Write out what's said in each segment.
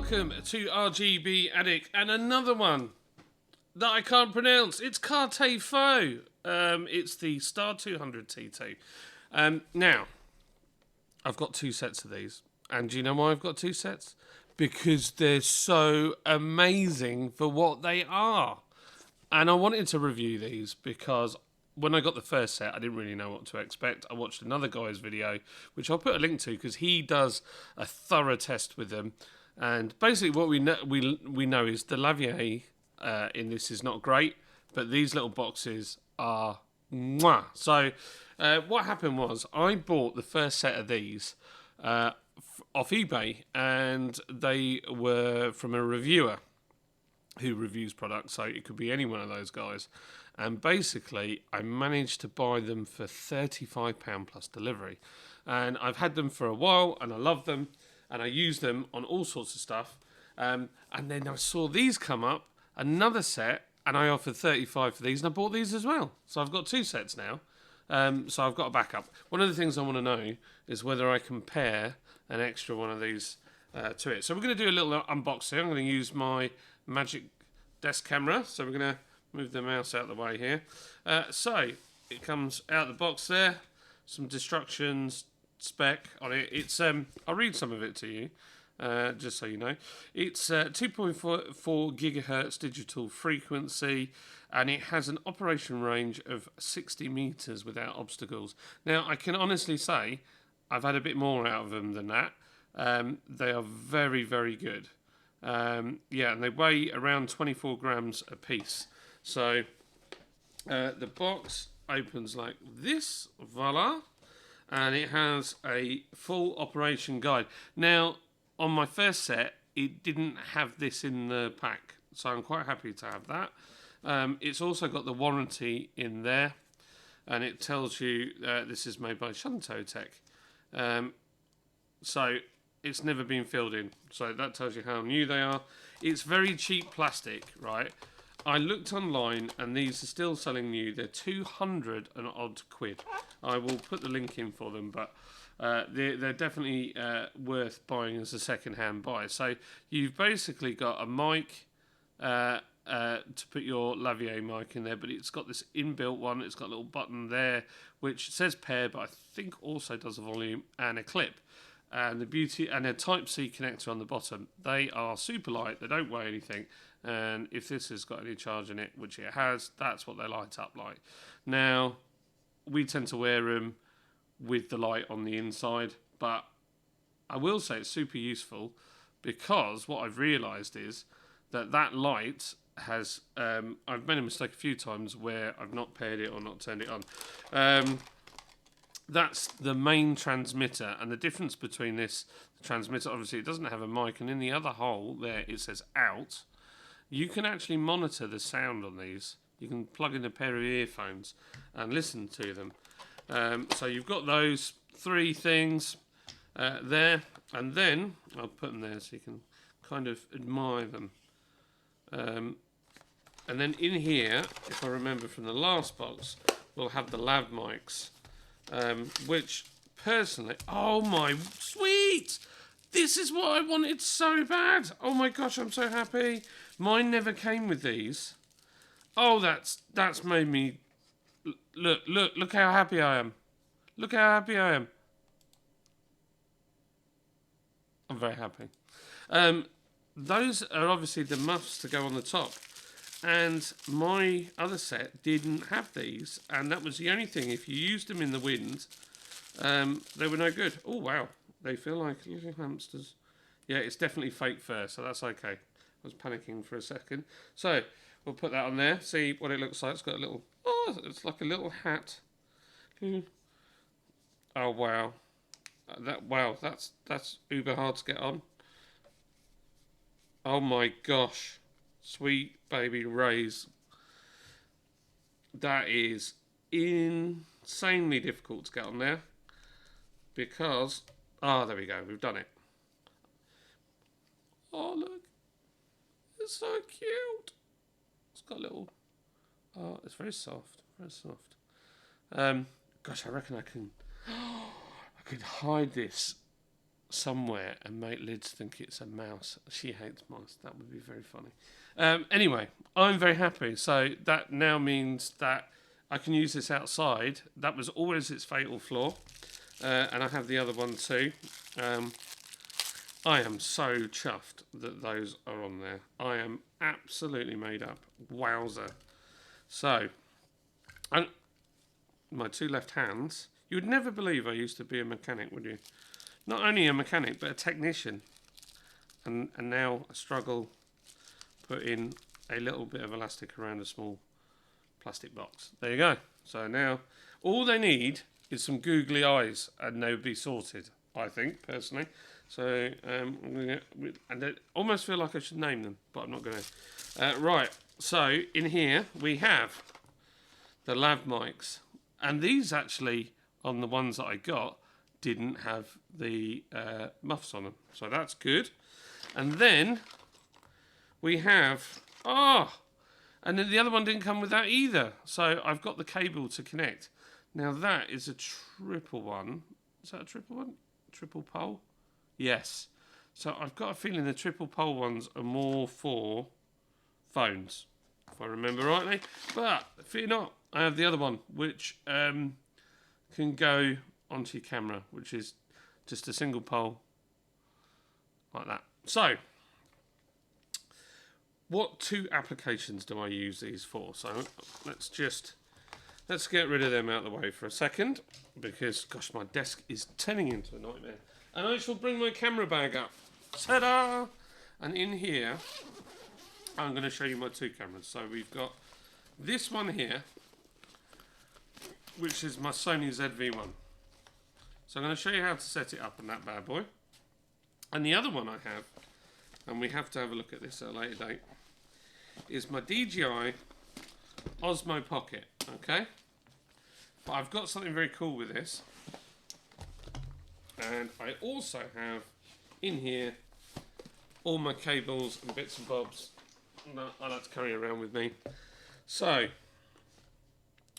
welcome to RGB Addict and another one that I can't pronounce. It's Carte Faux. It's the Star 200 T2. Now, I've got two sets of these. And do you know why I've got two sets? Because they're so amazing for what they are. And I wanted to review these because when I got the first set, I didn't really know what to expect. I watched another guy's video, which I'll put a link to because he does a thorough test with them. And basically what we know is the Lavier in this is not great, but these little boxes are mwah. So what happened was I bought the first set of these off eBay, and they were from a reviewer who reviews products, so it could be any one of those guys. And basically, I managed to buy them for £35 plus delivery. And I've had them for a while, and I love them, and I use them on all sorts of stuff. And then I saw these come up, another set, and I offered 35 for these, and I bought these as well. So I've got two sets now. So I've got a backup. One of the things I want to know is whether I can pair an extra one of these to it. So we're going to do a little unboxing. I'm going to use my Magic Desk camera. So we're going to move the mouse out of the way here. So it comes out of the box there. Some instructions, spec on it. It's I'll read some of it to you, just so you know. It's 2.4 gigahertz digital frequency, and it has an operation range of 60 meters without obstacles. Now, I can honestly say I've had a bit more out of them than that. They are very, very good. Yeah, and they weigh around 24 grams a piece. So the box opens like this, voila, and it has a full operation guide. Now, on my first set, it didn't have this in the pack, so I'm quite happy to have that. It's also got the warranty in there, and it tells you this is made by Shanto Tech. So it's never been filled in, so that tells you how new they are. It's very cheap plastic, right? I looked online, and these are still selling new. They're 200 and odd quid. I will put the link in for them, but they're definitely worth buying as a second-hand buy. So you've basically got a mic to put your Lavier mic in there, but it's got this inbuilt one. It's got a little button there which says pair, but I think also does a volume and a clip. And the beauty, and a Type-C connector on the bottom. They are super light. They don't weigh anything. And if this has got any charge in it, which it has, that's what they light up like. Now, we tend to wear them with the light on the inside, but I will say it's super useful because what I've realised is that light has, I've made a mistake a few times where I've not paired it or not turned it on. That's the main transmitter, and the difference between this transmitter, obviously it doesn't have a mic, and in the other hole there it says out. You can actually monitor the sound on these. You can plug in a pair of earphones and listen to them. So you've got those three things there, and then I'll put them there so you can kind of admire them. And then in here, if I remember from the last box, we'll have the lav mics. Which personally, oh my sweet, this is what I wanted so bad. Oh my gosh, I'm so happy. Mine never came with these. Oh, that's made me look how happy I am. Look how happy I am. I'm very happy. Those are obviously the muffs to go on the top. And my other set didn't have these, and that was the only thing. If you used them in the wind, they were no good. Oh, wow. They feel like little hamsters. Yeah, it's definitely fake fur, so that's okay. I was panicking for a second. So, we'll put that on there, see what it looks like. It's got a little, oh, it's like a little hat. Oh, wow. That's uber hard to get on. Oh, my gosh. Sweet baby rays. That is insanely difficult to get on there because, there we go, we've done it. Oh, look, it's so cute. It's got a little, it's very soft, very soft. Gosh, I reckon I can hide this somewhere and make Lids think it's a mouse. She hates mice. That would be very funny. Anyway, I'm very happy. So that now means that I can use this outside. That was always its fatal flaw. And I have the other one too. I am so chuffed that those are on there. I am absolutely made up. Wowzer. So, my two left hands. You would never believe I used to be a mechanic, would you? Not only a mechanic, but a technician. And now I struggle putting a little bit of elastic around a small plastic box. There you go. So now, all they need is some googly eyes and they'll be sorted, I think, personally. So, and I almost feel like I should name them, but I'm not going to. Right, so in here we have the lav mics. And these actually, on the ones that I got, didn't have the muffs on them. So that's good. And then we have, and then the other one didn't come with that either. So I've got the cable to connect. Now that is a triple one. Is that a triple one? Triple pole? Yes. So I've got a feeling the triple pole ones are more for phones, if I remember rightly. But fear not, I have the other one, which can go onto your camera, which is just a single pole like that. So, what two applications do I use these for? So let's get rid of them out of the way for a second, because gosh, my desk is turning into a nightmare. And I shall bring my camera bag up. Ta-da! And in here, I'm going to show you my two cameras. So we've got this one here, which is my Sony ZV-1. So I'm going to show you how to set it up on that bad boy. And the other one I have, and we have to have a look at this at a later date, is my DJI Osmo Pocket. Okay? But I've got something very cool with this. And I also have in here all my cables and bits and bobs that I like to carry around with me. So,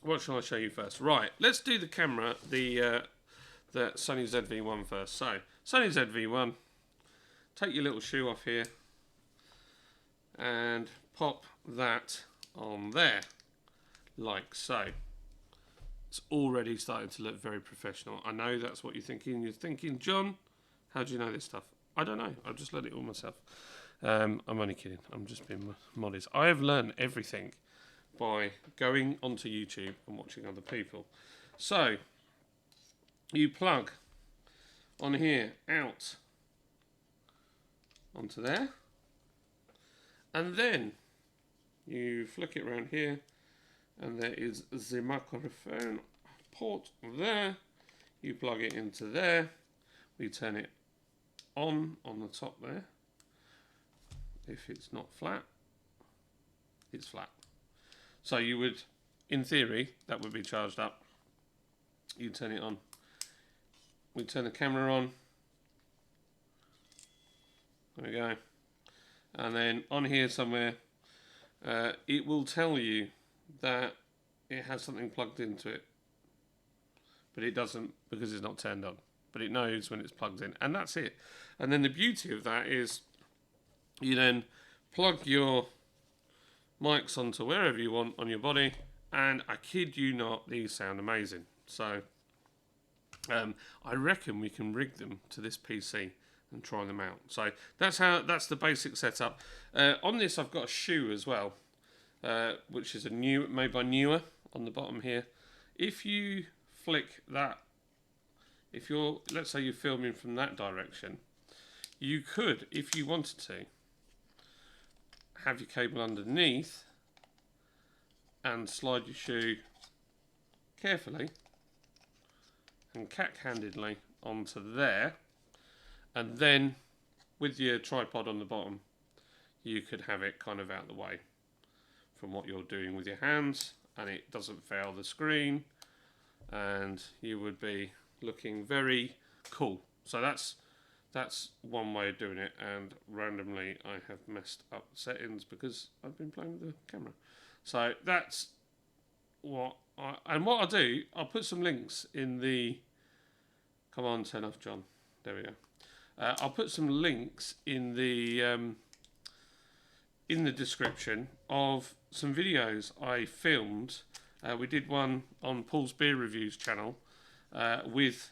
what shall I show you first? Right, let's do the camera, the Sony ZV-1 first. So, Sony ZV-1, take your little shoe off here and pop that on there, like so. It's already starting to look very professional. I know that's what you're thinking. You're thinking, John, how do you know this stuff? I don't know. I've just learned it all myself. I'm only kidding. I'm just being modest. I have learned everything by going onto YouTube and watching other people. So, you plug on here out onto there. And then you flick it around here. And there is the microphone port there. You plug it into there. We turn it on the top there. If it's not flat, it's flat. So you would, in theory, that would be charged up. You turn it on. We turn the camera on. There we go. And then on here somewhere, it will tell you that it has something plugged into it, but it doesn't because it's not turned on, but it knows when it's plugged in, and that's it. And then the beauty of that is you then plug your mics onto wherever you want on your body, and I kid you not, these sound amazing. So I reckon we can rig them to this PC and try them out. So that's the basic setup. On this I've got a shoe as well, which is made by Newer on the bottom here. If you flick that, let's say you're filming from that direction, you could, if you wanted to, have your cable underneath and slide your shoe carefully and cack-handedly onto there, and then with your tripod on the bottom, you could have it kind of out the way from what you're doing with your hands, and it doesn't fail the screen, and you would be looking very cool. So that's one way of doing it, and randomly I have messed up the settings because I've been playing with the camera. So that's what I'll do, I'll put some links in the, come on, turn off John, there we go. I'll put some links in the description of some videos I filmed. We did one on Paul's Beer Reviews channel with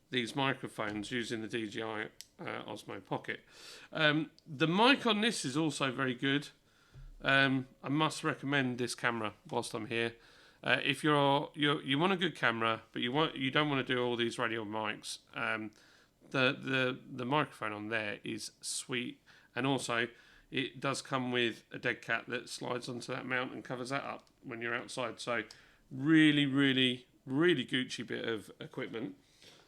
these microphones using the DJI Osmo Pocket. The mic on this is also very good. I must recommend this camera whilst I'm here. If you want a good camera, but you don't want to do all these radio mics, the microphone on there is sweet, and also it does come with a dead cat that slides onto that mount and covers that up when you're outside. So really, really, really Gucci bit of equipment.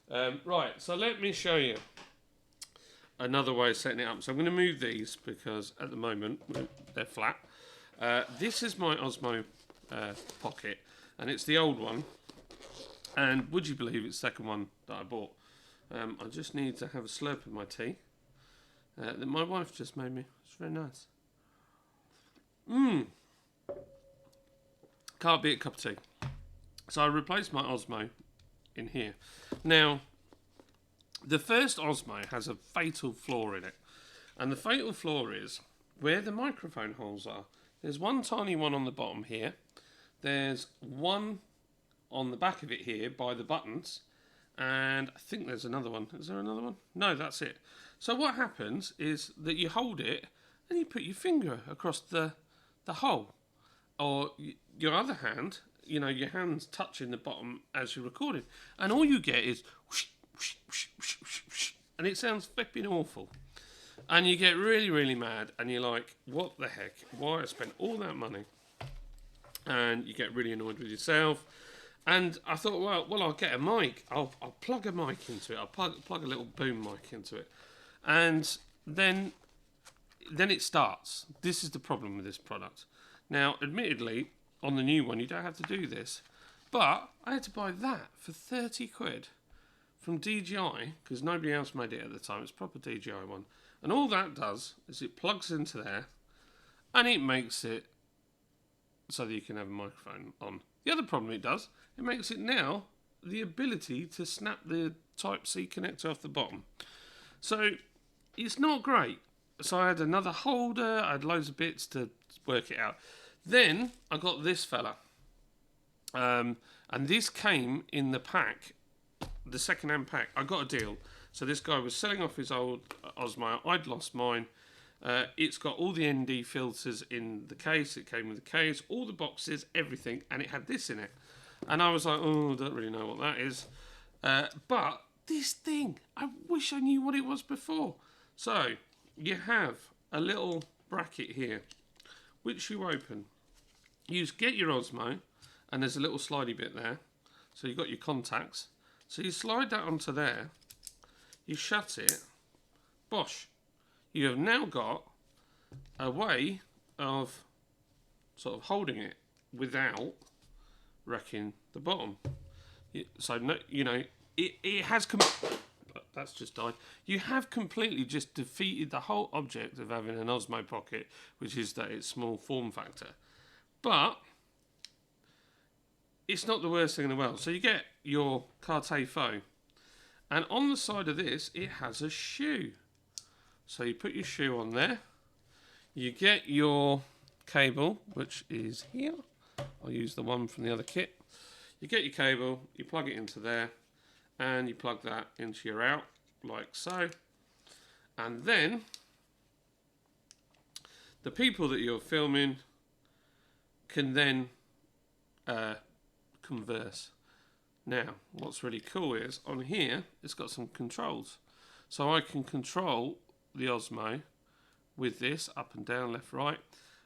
Right, so let me show you another way of setting it up. So I'm going to move these because at the moment they're flat. This is my Osmo Pocket, and it's the old one. And would you believe it's the second one that I bought? I just need to have a slurp of my tea that my wife just made me. It's very nice. Can't beat a cup of tea. So I replaced my Osmo in here. Now, the first Osmo has a fatal flaw in it. And the fatal flaw is where the microphone holes are. There's one tiny one on the bottom here. There's one on the back of it here by the buttons. And I think there's another one. Is there another one? No, that's it. So what happens is that you hold it and you put your finger across the hole. Or your other hand, you know, your hand's touching the bottom as you're recording. And all you get is whoosh, whoosh, whoosh, whoosh, whoosh, whoosh, and it sounds flipping awful. And you get really, really mad and you're like, what the heck? Why I spent all that money? And you get really annoyed with yourself. And I thought, well, I'll get a mic. I'll plug a mic into it. I'll plug a little boom mic into it. And then it starts. This is the problem with this product. Now, admittedly, on the new one, you don't have to do this. But I had to buy that for 30 quid from DJI, because nobody else made it at the time. It's a proper DJI one. And all that does is it plugs into there, and it makes it so that you can have a microphone on. The other problem it does, it makes it now the ability to snap the Type-C connector off the bottom. So it's not great. So I had another holder, I had loads of bits to work it out. Then I got this fella. And this came in the pack, the second-hand pack. I got a deal. So this guy was selling off his old Osmo. I'd lost mine. It's got all the ND filters in the case. It came with the case, all the boxes, everything, and it had this in it. And I was like, oh, I don't really know what that is. But this thing, I wish I knew what it was before. So you have a little bracket here, which you open. You get your Osmo, and there's a little slidey bit there. So you've got your contacts. So you slide that onto there. You shut it. Bosh. You have now got a way of sort of holding it without wrecking the bottom. So, no, you know, it has... That's just died. You have completely just defeated the whole object of having an Osmo Pocket, which is that it's small form factor. But it's not the worst thing in the world. So you get your Cartier Faux, and on the side of this, it has a shoe. So you put your shoe on there. You get your cable, which is here. I'll use the one from the other kit. You get your cable, you plug it into there, and you plug that into your out, like so. And then the people that you're filming can then converse. Now, what's really cool is on here, it's got some controls. So I can control the Osmo with this, up and down, left, right.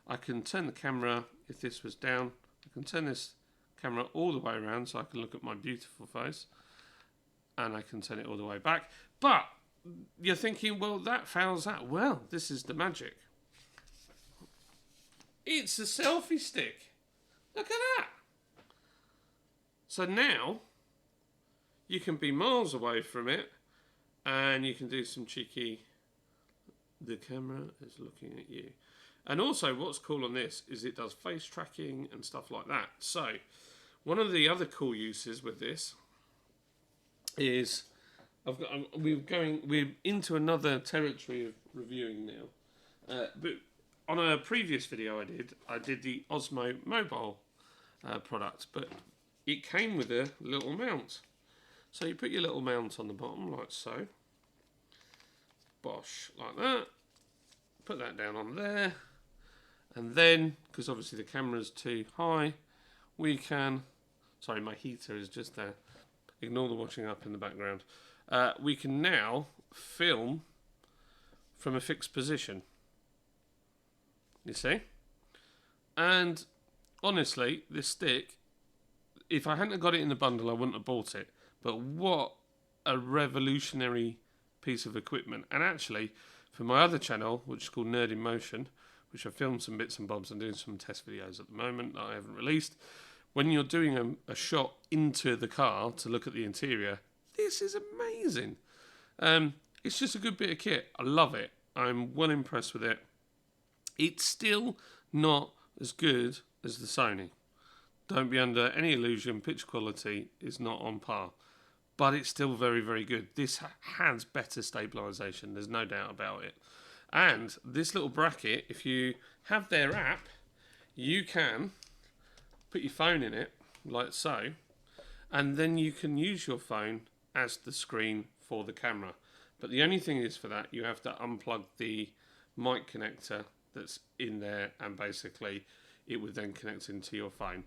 I can turn the camera, if this was down, I can turn this camera all the way around so I can look at my beautiful face. And I can turn it all the way back. But you're thinking, well, that fouls that. Well, this is the magic. It's a selfie stick. Look at that. So now you can be miles away from it and you can do some cheeky, the camera is looking at you. And also what's cool on this is it does face tracking and stuff like that. So one of the other cool uses with this is we're into another territory of reviewing now. But on a previous video I did the Osmo mobile product, but it came with a little mount. So you put your little mount on the bottom like so. Bosh, like that. Put that down on there. And then, because obviously the camera's too high, we can... Sorry, my heater is just there. Ignore the washing up in the background. We can now film from a fixed position. You see? And honestly, this stick, if I hadn't got it in the bundle, I wouldn't have bought it. But what a revolutionary piece of equipment. And actually, for my other channel, which is called Nerd in Motion, which I filmed some bits and bobs and doing some test videos at the moment that I haven't released, when you're doing a shot into the car to look at the interior, this is amazing. It's just a good bit of kit. I love it. I'm well impressed with it. It's still not as good as the Sony. Don't be under any illusion, picture quality is not on par. But it's still very, very good. This has better stabilisation, there's no doubt about it. And this little bracket, if you have their app, you can put your phone in it, like so, and then you can use your phone as the screen for the camera. But the only thing is for that, you have to unplug the mic connector that's in there, and basically it would then connect into your phone.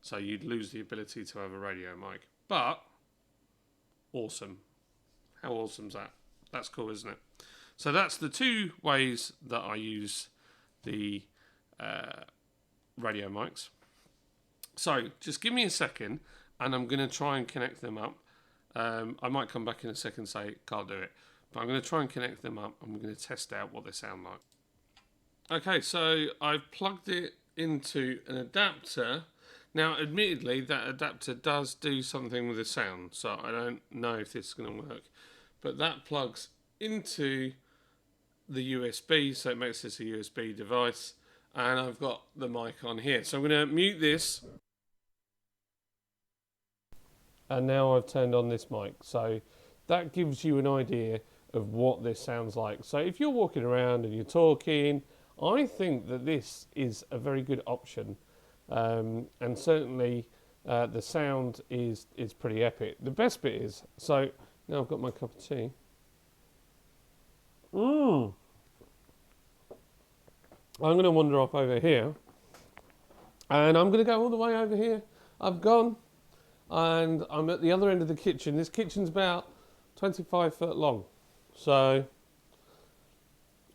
So you'd lose the ability to have a radio mic. But, awesome. How awesome's that? That's cool, isn't it? So that's the two ways that I use the radio mics. So just give me a second and I'm going to try and connect them up. I might come back in a second and say can't do it, but I'm going to try and connect them up and we're going to test out what they sound like. Okay, so I've plugged it into an adapter. Now admittedly that adapter does do something with the sound, so I don't know if this is going to work, but that plugs into the USB, so it makes this a USB device, and I've got the mic on here. So I'm going to mute this. And now I've turned on this mic, so that gives you an idea of what this sounds like. So if you're walking around and you're talking, I think that this is a very good option, and certainly the sound is pretty epic. The best bit is, so now I've got my cup of tea. I'm going to wander off over here, and I'm going to go all the way over here. I've gone, and I'm at the other end of the kitchen. This kitchen's about 25 foot long, so,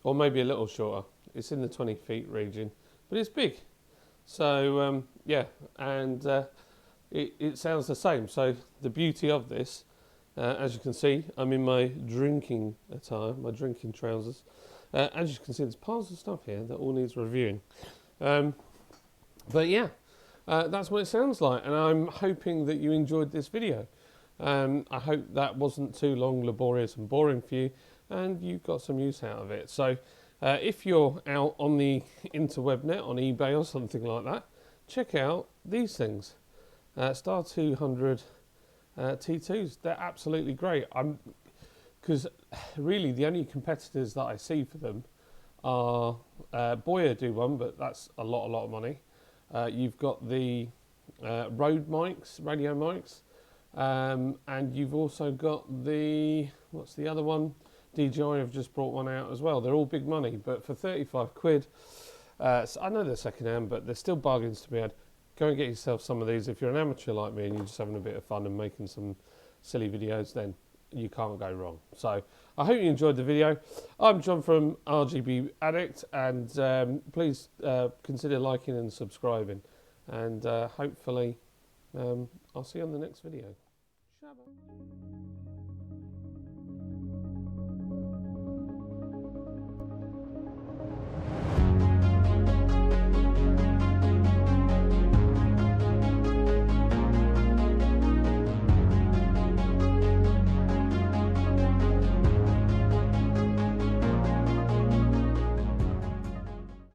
or maybe a little shorter. It's in the 20 feet region, but it's big. So yeah, and it sounds the same. So the beauty of this, as you can see, I'm in my drinking attire, my drinking trousers. As you can see, there's piles of stuff here that all needs reviewing. But yeah, that's what it sounds like, and I'm hoping that you enjoyed this video. I hope that wasn't too long, laborious and boring for you, and you got some use out of it. So if you're out on the interwebnet, on eBay or something like that, check out these things. Star 200 T2s, they're absolutely great. Because really the only competitors that I see for them are Boya do one, but that's a lot of money. You've got the Rode mics, radio mics, and you've also got the, what's the other one? DJI have just brought one out as well. They're all big money, but for 35 quid, so I know they're second hand, but they're still bargains to be had. Go and get yourself some of these. If you're an amateur like me and you're just having a bit of fun and making some silly videos, then you can't go wrong. So I hope you enjoyed the video. I'm John from RGB Addict, and please consider liking and subscribing, and hopefully I'll see you on the next video. Shabba.